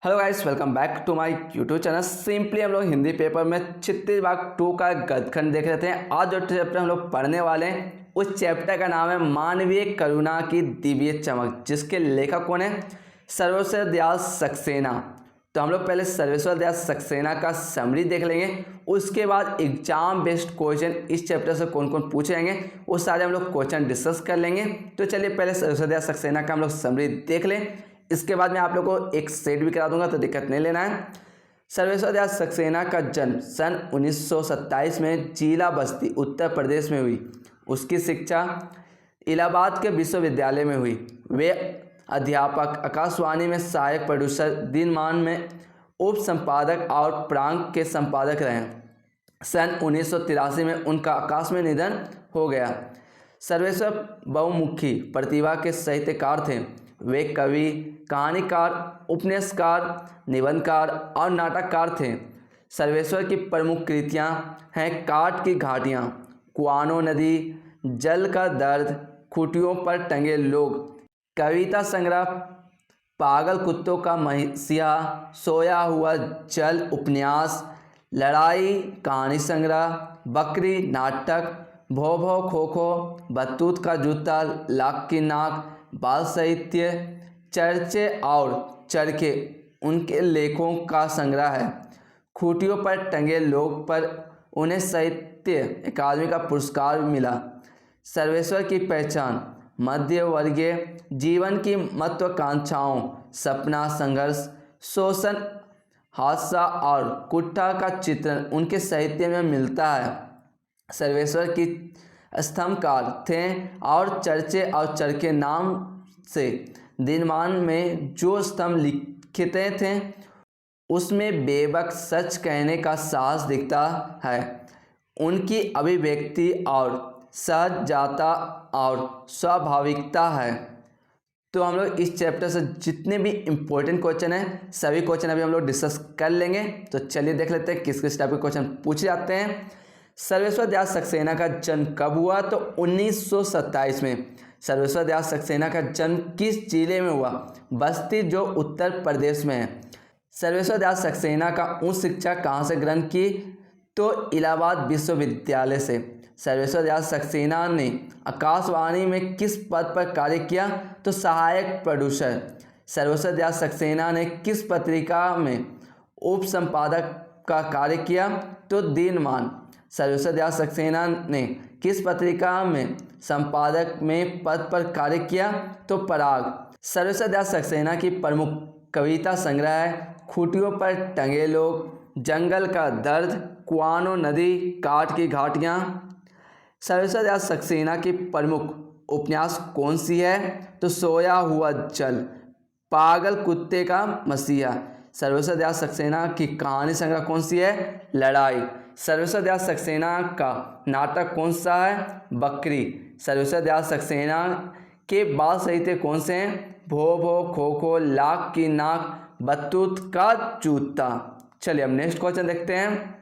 Hello guys, welcome back to my YouTube channel. Simply हम लोग Hindi paper में क्षितिज भाग 2 का गद्यखंड देख रहे थे। आज जो चैप्टर हम लोग पढ़ने वाले हैं उस चैप्टर का नाम है मानवीय करुणा की दिव्य चमक, जिसके लेखक कौन है? सर्वेश्वर दयाल सक्सेना। तो हम लोग पहले सर्वेश्वर दयाल सक्सेना का समरी देख लेंगे, उसके बाद एग्जाम बेस्ड क्वेश्चन इस चैप्टर से कौन कौन पूछे जाएंगे वो सारे हम लोग क्वेश्चन डिस्कस कर लेंगे। तो चलिए पहले सर्वेश्वर दयाल सक्सेना का हम लोग समरी देख लें, इसके बाद मैं आप लोगों को एक सेट भी करा दूंगा, तो दिक्कत नहीं लेना है। सर्वेश्वर दयाल सक्सेना का जन्म सन 1927 में जिला बस्ती उत्तर प्रदेश में हुई। उसकी शिक्षा इलाहाबाद के विश्वविद्यालय में हुई। वे अध्यापक, आकाशवाणी में सहायक प्रोड्यूसर, दिनमान में उप संपादक और प्रांग के संपादक रहे। सन 1983 में उनका आकाश में निधन हो गया। सर्वेश्वर बहुमुखी प्रतिभा के साहित्यकार थे। वे कवि, कहानीकार, उपन्यासकार, निबंधकार और नाटककार थे। सर्वेश्वर की प्रमुख कृतियां हैं काट की घाटियां, कुआनो नदी, जल का दर्द, खूंटियों पर टंगे लोग, कविता संग्रह पागल कुत्तों का मसीहा, सोया हुआ जल उपन्यास, लड़ाई कहानी संग्रह, बकरी नाटक, भौ भौ खो खो, बतूत का जूता, लाख की नाक, बाल साहित्य, चर्चे और चरखे उनके लेखों का संग्रह है। खूंटियों पर टंगे लोग पर उन्हें साहित्य अकादमी का पुरस्कार मिला। सर्वेश्वर की पहचान मध्य वर्गीय जीवन की महत्वाकांक्षाओं, सपना, संघर्ष, शोषण, हादसा और कुत्ता का चित्रण उनके साहित्य में मिलता है। सर्वेश्वर की स्तंभकार थे और चर्चे और चरखे नाम से दिनमान में जो स्तंभ लिखते थे उसमें बेबक सच कहने का साहस दिखता है। उनकी अभिव्यक्ति और सहजता और स्वाभाविकता है। तो हम लोग इस चैप्टर से जितने भी इम्पोर्टेंट क्वेश्चन हैं सभी क्वेश्चन अभी हम लोग डिस्कस कर लेंगे। तो चलिए देख लेते हैं किस किस टाइप के क्वेश्चन पूछे जाते हैं। सर्वेश्वर दयाल सक्सेना का जन्म कब हुआ? तो 1927 में। सर्वेश्वर दयाल सक्सेना का जन्म किस जिले में हुआ? बस्ती, जो उत्तर प्रदेश में है। सर्वेश्वर दयाल सक्सेना का उच्च शिक्षा कहाँ से ग्रहण की? तो इलाहाबाद विश्वविद्यालय से। सर्वेश्वर दयाल सक्सेना ने आकाशवाणी में किस पद पर कार्य किया? तो सहायक प्रोड्यूसर। सर्वेश्वर दयाल सक्सेना ने किस पत्रिका में उप संपादक का कार्य किया? तो दिनमान। सर्वेश्वर दयाल सक्सेना ने किस पत्रिका में संपादक में पद पर कार्य किया? तो पराग। सर्वेश्वर दयाल सक्सेना की प्रमुख कविता संग्रह है खूंटियों पर टंगे लोग, जंगल का दर्द, कुआनो नदी, काट की घाटियां। सर्वेश्वर दयाल सक्सेना की प्रमुख उपन्यास कौन सी है? तो सोया हुआ जल, पागल कुत्ते का मसीहा। सर्वेश्वर दयाल सक्सेना की कहानी संग्रह कौन सी है? लड़ाई। सर्वेश्वर दयाल सक्सेना का नाटक कौन सा है? बकरी। सर्वेश्वर दयाल सक्सेना के बाल साहित्य कौन से हैं? भो भो खो खो, लाख की नाक, बतूत का जूता। चलिए अब नेक्स्ट क्वेश्चन देखते हैं।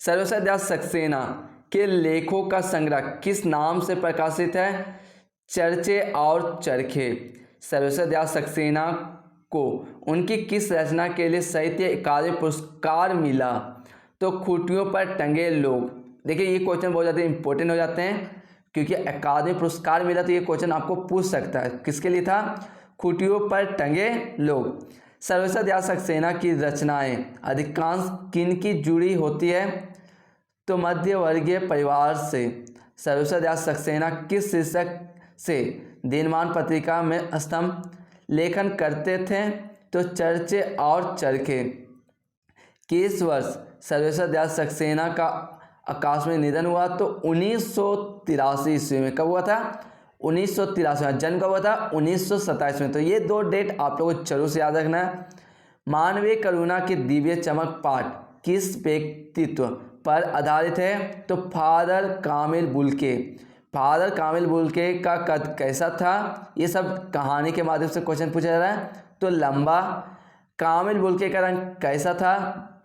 सर्वेश्वर दयाल सक्सेना के लेखों का संग्रह किस नाम से प्रकाशित है? चर्चे और चरखे। सर्वेश्वर दयाल सक्सेना को उनकी किस रचना के लिए साहित्य अकादमी पुरस्कार मिला? तो खूंटियों पर टंगे लोग। देखिए ये क्वेश्चन बहुत ज़्यादा इंपॉर्टेंट हो जाते हैं क्योंकि अकादमी पुरस्कार मिला, तो ये क्वेश्चन आपको पूछ सकता है। किसके लिए था? खूंटियों पर टंगे लोग। सर्वेश्वर दयाल सक्सेना की रचनाएं अधिकांश किन की जुड़ी होती है? तो मध्य वर्गीय परिवार से। सर्वेश्वर दयाल सक्सेना किस शीर्षक से दिनमान पत्रिका में स्तंभ लेखन करते थे? तो चर्चे और चरखे। किस वर्ष सर्वेश्वर दयाल सक्सेना का आकाश में निधन हुआ? तो 1983 ईस्वी में। कब हुआ था? 1983 में। जन्म कब हुआ था? 1927 में। तो ये दो डेट आप लोगों को जरूर से याद रखना है। मानवीय करुणा की दिव्य चमक पाठ किस व्यक्तित्व पर आधारित है? तो फादर कामिल बुल्के। फादर कामिल बुल्के का कद कैसा था? ये सब कहानी के माध्यम से क्वेश्चन पूछा जा रहा है। तो लंबा। कामिल बुल्के का रंग कैसा था?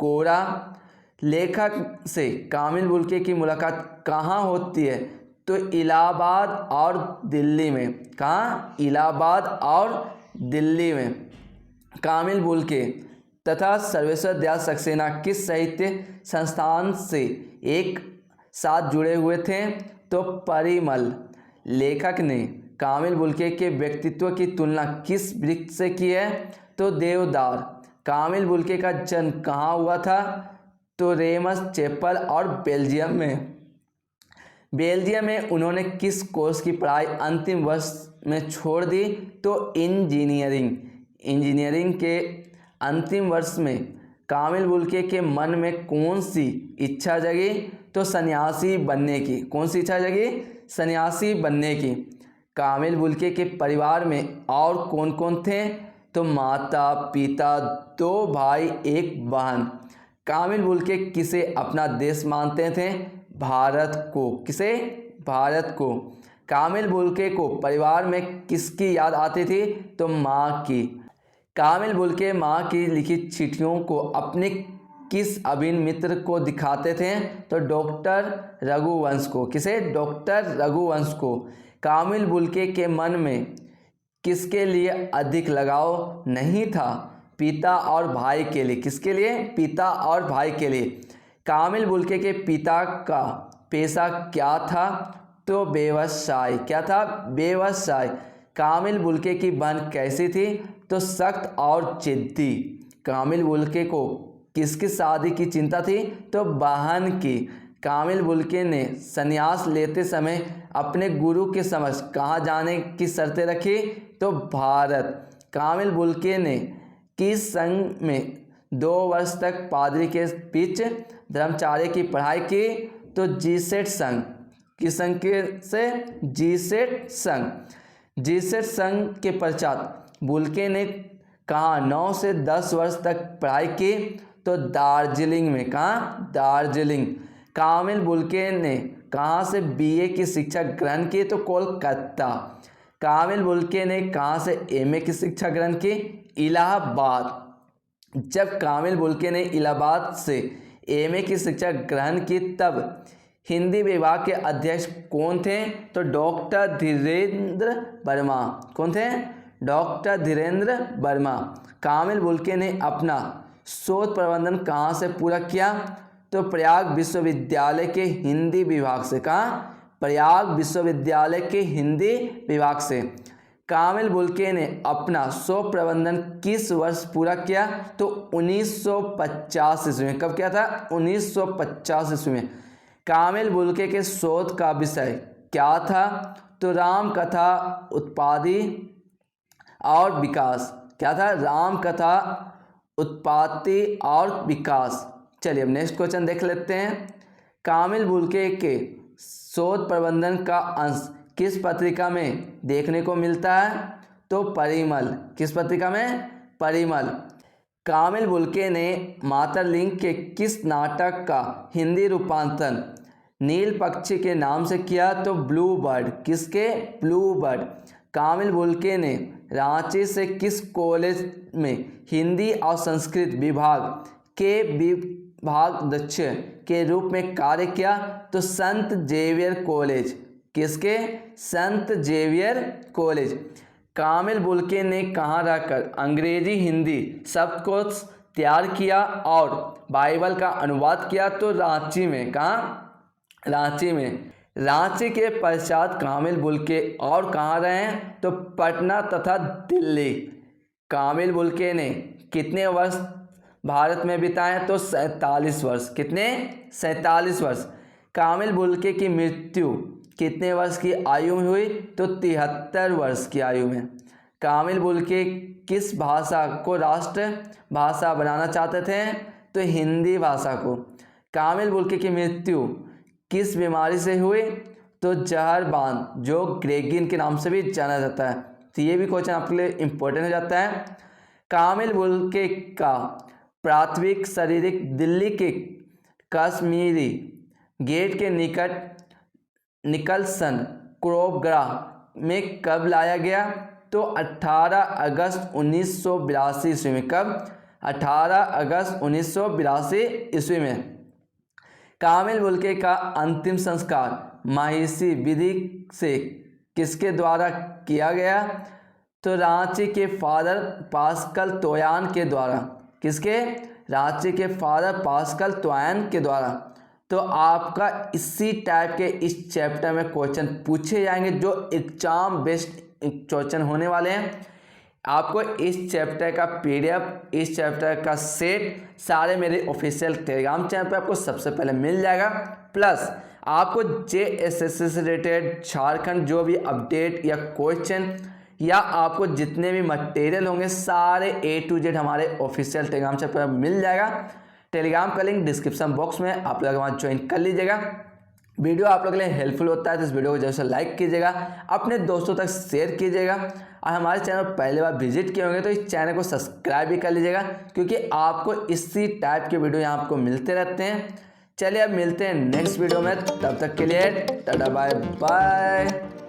गोरा। लेखक से कामिल बुल्के की मुलाकात कहाँ होती है? तो इलाहाबाद और दिल्ली में। कहाँ? इलाहाबाद और दिल्ली में। कामिल बुल्के तथा सर्वेश्वर दयाल सक्सेना किस साहित्य संस्थान से एक साथ जुड़े हुए थे? तो परिमल। लेखक ने कामिल बुल्के के व्यक्तित्व की तुलना किस वृक्ष से की है? तो देवदार। कामिल बुल्के का जन्म कहाँ हुआ था? तो रेमस चैपल और बेल्जियम में। बेल्जियम में उन्होंने किस कोर्स की पढ़ाई अंतिम वर्ष में छोड़ दी? तो इंजीनियरिंग। इंजीनियरिंग के अंतिम वर्ष में कामिल बुल्के के मन में कौन सी इच्छा जगी? तो सन्यासी बनने की। कौन सी इच्छा जगी? सन्यासी बनने की। कामिल बुल्के के परिवार में और कौन कौन थे? तो माता पिता, 2 भाई, 1 बहन। कामिल बुल्के किसे अपना देश मानते थे? भारत को। किसे? भारत को। कामिल बुल्के को परिवार में किसकी याद आती थी? तो माँ की। कामिल बुल्के माँ की लिखित चिट्ठियों को अपने किस अभिन्न मित्र को दिखाते थे? तो डॉक्टर रघुवंश को। किसे? डॉक्टर रघुवंश को। कामिल बुल्के के मन में किसके लिए अधिक लगाव नहीं था? पिता और भाई के लिए। किसके लिए? पिता और भाई के लिए। कामिल बुल्के के पिता का पेशा क्या था? तो व्यवसाय। क्या था? व्यवसाय। कामिल बुल्के की बहन कैसी थी? तो सख्त और जिद्दी। कामिल बुल्के को किसकी शादी की चिंता थी? तो बहन की। कामिल बुल्के ने संन्यास लेते समय अपने गुरु के समक्ष कहाँ जाने की शर्तें रखी? तो भारत। कामिल बुल्के ने किस संघ में 2 वर्ष तक पादरी के बीच धर्मचार्य की पढ़ाई की? तो जीसेट संघ। किस संघ के से? जीसेट संघ। जीसेट संघ के पश्चात बुल्के ने कहाँ 9 से 10 वर्ष तक पढ़ाई की? तो दार्जिलिंग में। कहाँ? दार्जिलिंग। कामिल बुल्के ने कहाँ से बीए की शिक्षा ग्रहण की? तो कोलकाता। कामिल बुल्के ने कहाँ से एमए की शिक्षा ग्रहण की? इलाहाबाद। जब कामिल बुल्के ने इलाहाबाद से एमए की शिक्षा ग्रहण की तब हिंदी विभाग के अध्यक्ष कौन थे? तो डॉक्टर धीरेन्द्र वर्मा। कौन थे? डॉक्टर धीरेन्द्र वर्मा। कामिल बुल्के ने अपना शोध प्रबंधन कहाँ से पूरा किया? तो प्रयाग विश्वविद्यालय के हिंदी विभाग से। कहाँ? प्रयाग विश्वविद्यालय के हिंदी विभाग से। कामिल बुल्के ने अपना शोध प्रबंधन किस वर्ष पूरा किया? तो 1950 ईस्वी में। कब किया था? 1950 ईस्वी में। कामिल बुल्के के शोध का विषय क्या था? तो राम कथा उत्पत्ति और विकास। क्या था? राम कथा उत्पत्ति और विकास। चलिए अब नेक्स्ट क्वेश्चन देख लेते हैं। कामिल बुल्के के शोध प्रबंधन का अंश किस पत्रिका में देखने को मिलता है? तो परिमल। किस पत्रिका में? परिमल। कामिल बुल्के ने मातरलिंग के किस नाटक का हिंदी रूपांतरण नील पक्षी के नाम से किया? तो ब्लू बर्ड। किसके? Blue bird. कामिल बुल्के ने रांची से किस कॉलेज में हिंदी और संस्कृत विभाग के विभागाध्यक्ष के रूप में कार्य किया? तो संत जेवियर कॉलेज। किसके? संत जेवियर कॉलेज। कामिल बुल्के ने कहाँ रहकर अंग्रेजी हिंदी शब्दकोश तैयार किया और बाइबल का अनुवाद किया? तो रांची में। कहाँ? रांची में। रांची के पश्चात कामिल बुल्के और कहाँ रहे हैं? तो पटना तथा दिल्ली। कामिल बुल्के ने कितने वर्ष भारत में बिताए? तो 47 वर्ष। कितने? 47 वर्ष। कामिल बुल्के की मृत्यु कितने वर्ष की आयु में हुई? तो 73 वर्ष की आयु में। कामिल बुल्के किस भाषा को राष्ट्र भाषा बनाना चाहते थे? तो हिंदी भाषा को। कामिल बुल्के की मृत्यु किस बीमारी से हुई? तो जहरबान, जो ग्रेगिन के नाम से भी जाना जाता है। तो ये भी क्वेश्चन आपके लिए इम्पोर्टेंट हो जाता है। कामिल बुल्के का प्राथमिक शरीरिक दिल्ली के कश्मीरी गेट के निकट निकलसन क्रोबग्राह में कब लाया गया? तो 18 अगस्त 1982 ईस्वी में। कब? 18 अगस्त 1982 ईस्वी में। कामिल बुल्के का अंतिम संस्कार महिषी विधि से किसके द्वारा किया गया? तो रांची के फादर पास्कल तोयान के द्वारा, किसके? रांची के फादर पास्कल तोयान के द्वारा। तो आपका इसी टाइप के इस चैप्टर में क्वेश्चन पूछे जाएंगे जो एग्जाम बेस्ड क्वेश्चन होने वाले हैं। आपको इस चैप्टर का पीडीएफ, इस चैप्टर का सेट सारे मेरे ऑफिशियल टेलीग्राम चैनल पे आपको सबसे पहले मिल जाएगा। प्लस आपको जेएसएससी से रिलेटेड झारखंड जो भी अपडेट या क्वेश्चन या आपको जितने भी मटेरियल होंगे सारे A to Z हमारे ऑफिशियल टेलीग्राम चैनल पर मिल जाएगा। टेलीग्राम का लिंक डिस्क्रिप्शन बॉक्स में, आप लोग वहाँ ज्वाइन कर लीजिएगा। वीडियो आप लोगों के लिए हेल्पफुल होता है तो इस वीडियो को जरूर से लाइक कीजिएगा, अपने दोस्तों तक शेयर कीजिएगा, और हमारे चैनल पर पहली बार विजिट किए होंगे तो इस चैनल को सब्सक्राइब भी कर लीजिएगा, क्योंकि आपको इसी टाइप के वीडियो यहाँ आपको मिलते रहते हैं। चलिए अब मिलते हैं नेक्स्ट वीडियो में, तब तक के लिए टाटा बाय बाय।